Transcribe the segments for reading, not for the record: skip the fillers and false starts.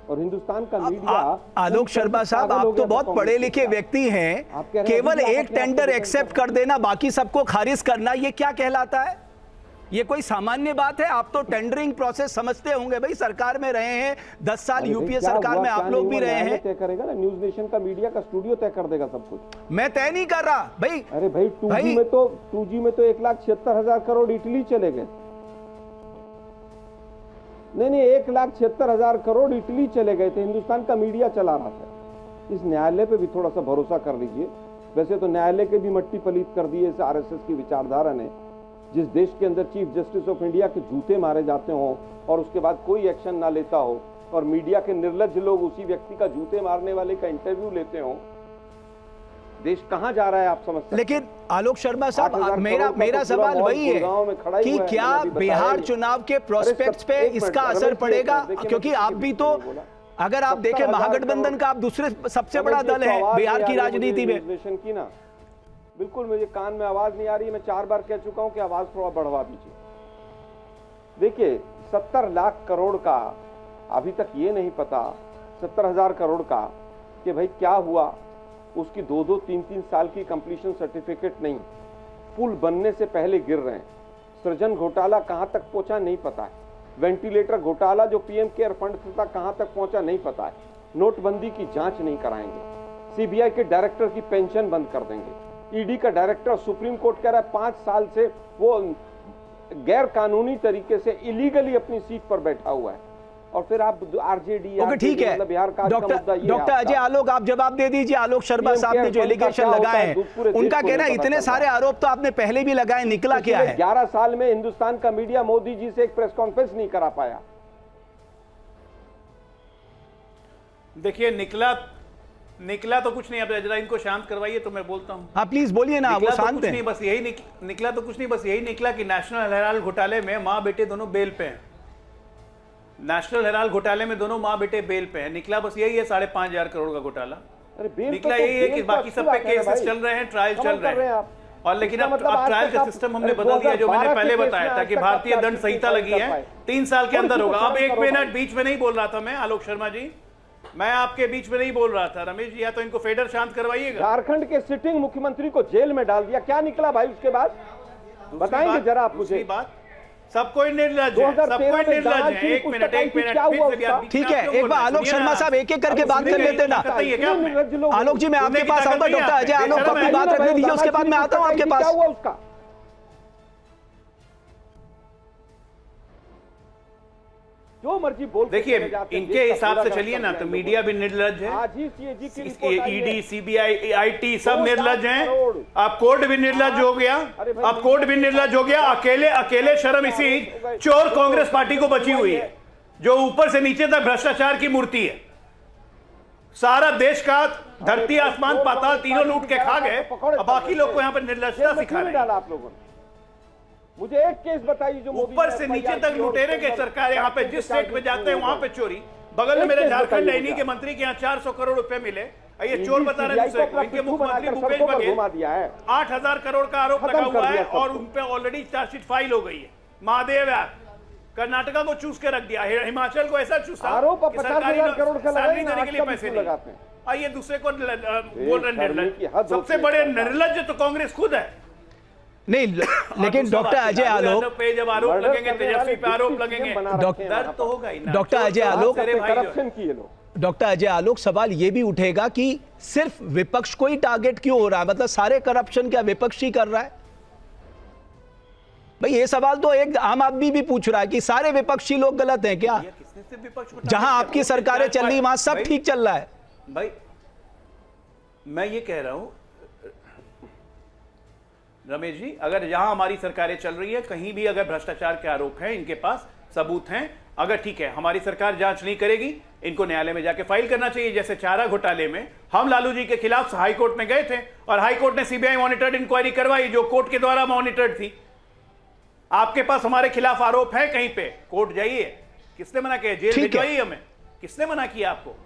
और हिंदुस्तान का मीडिया। आलोक शर्मा साहब, आप तो बहुत पढ़े लिखे व्यक्ति हैं, केवल एक टेंडर एक्सेप्ट कर देना, बाकी सबको खारिज करना, ये क्या कहलाता है? ये कोई सामान्य बात है? आप तो टेंडरिंग प्रोसेस समझते होंगे भाई, सरकार में रहे हैं 10 साल, यूपीए सरकार में आप लोग भी रहे हैं। तय करेगा ना, न्यूज नेशन का मीडिया का स्टूडियो तय कर देगा सब कुछ। मैं तय नहीं कर रहा भाई। अरे भाई 2G में तो 1,76,000 करोड़ इटली चले गए। नहीं 1,76,000 करोड़ इटली चले गए थे, हिंदुस्तान का मीडिया चला रहा था। इस न्यायालय पे भी थोड़ा सा भरोसा कर लीजिए। वैसे तो न्यायालय के भी मट्टी पलीत कर दिए इस आरएसएस की विचारधारा ने। जिस देश के अंदर चीफ जस्टिस ऑफ इंडिया के जूते मारे जाते हो और उसके बाद कोई एक्शन ना लेता हो, और मीडिया के निर्लज्ज लोग उसी व्यक्ति का जूते मारने वाले का इंटरव्यू लेते हो, देश कहां जा रहा है आप समझते हैं? लेकिन आलोक शर्मा साहब, मेरा सवाल वही है कि क्या बिहार चुनाव के प्रोस्पेक्ट्स पे इसका असर पड़ेगा? क्योंकि आप भी तो, अगर आप देखें महागठबंधन का आप दूसरे सबसे बड़ा दल है बिहार की राजनीति में। बिल्कुल, मुझे कान में आवाज नहीं आ रही, मैं 4 बार कह चुका हूं कि आवाज थोड़ा बढ़वा दीजिए। देखिए 70 लाख करोड़ का अभी तक ये नहीं पता, 70,000 करोड़ का, कि भाई क्या हुआ। उसकी 2-2, 3-3 साल की कंप्लीशन सर्टिफिकेट नहीं, पुल बनने से पहले गिर रहे हैं। सृजन घोटाला कहां तक पहुंचा नहीं पता है। वेंटिलेटर घोटाला जो पीएम केयर फंड था कहां तक पहुंचा नहीं पता है। नोटबंदी की जांच नहीं कराएंगे। सीबीआई के डायरेक्टर की पेंशन बंद कर देंगे। ईडी का डायरेक्टर, सुप्रीम कोर्ट कह रहा है 5 साल से वो गैर कानूनी तरीके से इलीगली अपनी सीट पर बैठा हुआ है। और फिर आप आरजेडी, ठीक है, बिहार का डॉक्टर अजय आलोक, आप जवाब दे दीजिए। आलोक शर्मा साहब ने जो एलिगेशन लगाए हैं, उनका कहना है इतने सारे आरोप तो आपने पहले भी लगाए, निकला क्या है? 11 साल में हिंदुस्तान का मीडिया मोदी जी से एक प्रेस कॉन्फ्रेंस नहीं करा पाया। देखिए निकला तो कुछ नहीं। अब जरा इनको शांत करवाइए तो मैं बोलता हूं। हाँ प्लीज बोलिए ना, वो शांत हैं। बस यही निकला तो कुछ नहीं, बस यही निकला कि नेशनल हेराल्ड घोटाले में मां बेटे दोनों बेल पे हैं। नेशनल हेराल्ड घोटाले में दोनों मां बेटे बेल पे हैं। निकला बस यही है 5,500 करोड़ का घोटाला। निकला यही है कि बाकी सब पे केसेस चल रहे हैं, ट्रायल चल रहे हैं। और लेकिन अब ट्रायल का सिस्टम हमने बदल दिया, जो मैंने पहले बताया था कि भारतीय दंड संहिता लगी है 3 साल के अंदर होगा। अब 1 मिनट बीच में नहीं बोल रहा था मैं, आलोक शर्मा जी, मैं आपके बीच में नहीं बोल रहा था। रमेश जी, या तो इनको फेडर शांत करवाइएगा। झारखंड के सिटिंग मुख्यमंत्री को जेल में डाल दिया, क्या निकला भाई उसके बाद? बताएंगे जरा आप मुझे। बात सबको निर्लज है, सबको निर्लज है। एक मिनट ठीक है, एक बार आलोक शर्मा साहब एक एक करके बात कर लेते ना। आलोक जी, मैं आपके पास आऊंगा। डॉक्टर अजय आलोक को अपनी बात रखने दीजिए, उसके बाद मैं आता हूं आपके पास। जो मर्जी बोल। देखिए इनके हिसाब से चलिए ना, तो मीडिया भी निर्लज है, ईडी, सीबीआई, आईटी सब निर्लज हैं। अब कोर्ट भी निर्लज हो गया, अब कोर्ट भी निर्लज हो गया। अकेले शर्म इसी चोर कांग्रेस पार्टी को बची हुई है, जो ऊपर से नीचे तक भ्रष्टाचार की मूर्ति है। सारा देश का धरती आसमान पाताल तीनों लूट के खा गए, अब बाकी लोग को यहाँ पर निर्लजता सिखा रहे हैं। आप लोगों ने मुझे एक केस बताइए जो ऊपर से नीचे तक लुटेरे के सरकार यहाँ पे जिस स्टेट में जाते हैं वहां पे चोरी। बगल में मेरे झारखंड नैनी के मंत्री के यहाँ 400 करोड़ रुपए मिले। ये चोर बता रहे हैं दूसरे को। इनके मुख्यमंत्री भूपेश बघेल 8,000 करोड़ का आरोप लगा हुआ है और उन पे ऑलरेडी चार्जशीट फाइल हो गई है। महादेव ऐप कर्नाटका को चूस के रख दिया, हिमाचल को ऐसा चूसा आरोप 50,000 करोड़ का सैलरी देने के लिए पैसे लगाते हैं। आइए दूसरे को बोल रहे निर्लज। सबसे बड़े निर्लज तो कांग्रेस खुद है। नहीं, लेकिन डॉक्टर अजय आलोक पे जब आरोप लगेंगे, तेजस्वी पे आरोप लगेंगे, डर तो होगा ही ना। डॉक्टर अजय आलोक, करप्शन की लोग। डॉक्टर अजय आलोक, सवाल यह भी उठेगा कि सिर्फ विपक्ष को ही टारगेट क्यों हो रहा है? मतलब सारे करप्शन क्या विपक्ष ही कर रहा है? भाई ये सवाल तो एक आम आदमी भी पूछ रहा है कि सारे विपक्षी लोग गलत हैं क्या? जहां आपकी सरकारें चल रही वहां सब ठीक चल रहा है। भाई मैं ये कह रहा हूं रमेश जी, अगर यहां हमारी सरकारें चल रही है, कहीं भी अगर भ्रष्टाचार के आरोप हैं, इनके पास सबूत हैं, अगर ठीक है हमारी सरकार जांच नहीं करेगी, इनको न्यायालय में जाके फाइल करना चाहिए। जैसे चारा घोटाले में हम लालू जी के खिलाफ हाई कोर्ट में गए थे और हाई कोर्ट ने सीबीआई मॉनिटर्ड इंक्वायरी करवाई, जो कोर्ट के द्वारा मॉनिटर्ड थी। आपके पास हमारे खिलाफ आरोप है कहीं पे, कोर्ट जाइए। किसने मना किया? जेल भिजवाइए हमें। किसने मना किया आपको?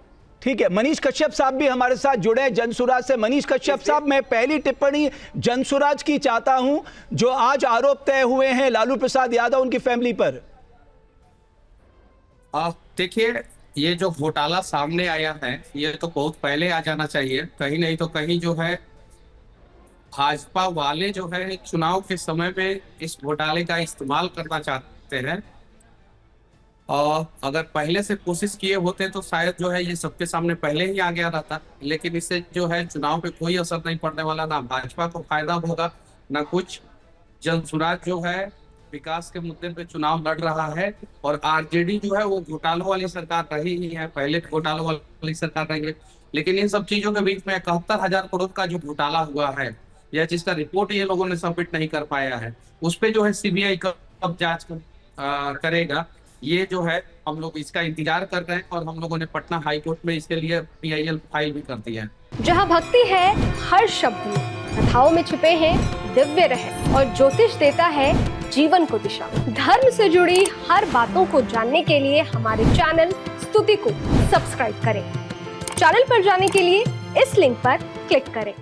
ठीक है, मनीष कश्यप साहब भी हमारे साथ जुड़े हैं जनसुराज से। मनीष कश्यप साहब, मैं पहली टिप्पणी जनसुराज की चाहता हूं, जो आज आरोप तय हुए हैं लालू प्रसाद यादव उनकी फैमिली पर। देखिए, ये जो घोटाला सामने आया है ये तो बहुत पहले आ जाना चाहिए। कहीं नहीं तो कहीं जो है भाजपा वाले जो है चुनाव के समय में इस घोटाले का इस्तेमाल करना चाहते हैं, और अगर पहले से कोशिश किए होते तो शायद जो है ये सबके सामने पहले ही आ गया रहता। लेकिन इससे जो है चुनाव पे कोई असर नहीं पड़ने वाला, ना भाजपा को फायदा होगा ना कुछ। जनसुराज जो है विकास के मुद्दे पे चुनाव लड़ रहा है, और आरजेडी जो है वो घोटालों वाली सरकार रही ही है, पहले घोटालों वाली सरकार रही है। लेकिन इन सब चीजों के बीच में 71,000 करोड़ का जो घोटाला हुआ है या जिसका रिपोर्ट ये लोगों ने सबमिट नहीं कर पाया है, उस पे जो है सीबीआई कब जांच करेगा, ये जो है हम लोग इसका इंतजार कर रहे हैं। और हम लोगों ने पटना हाई कोर्ट में इसके लिए PIL फाइल भी कर दिया है। जहां भक्ति है हर शब्द में, कथाओं में छिपे हैं दिव्य रहस्य, और ज्योतिष देता है जीवन को दिशा। धर्म से जुड़ी हर बातों को जानने के लिए हमारे चैनल स्तुति को सब्सक्राइब करें। चैनल पर जाने के लिए इस लिंक पर क्लिक करें।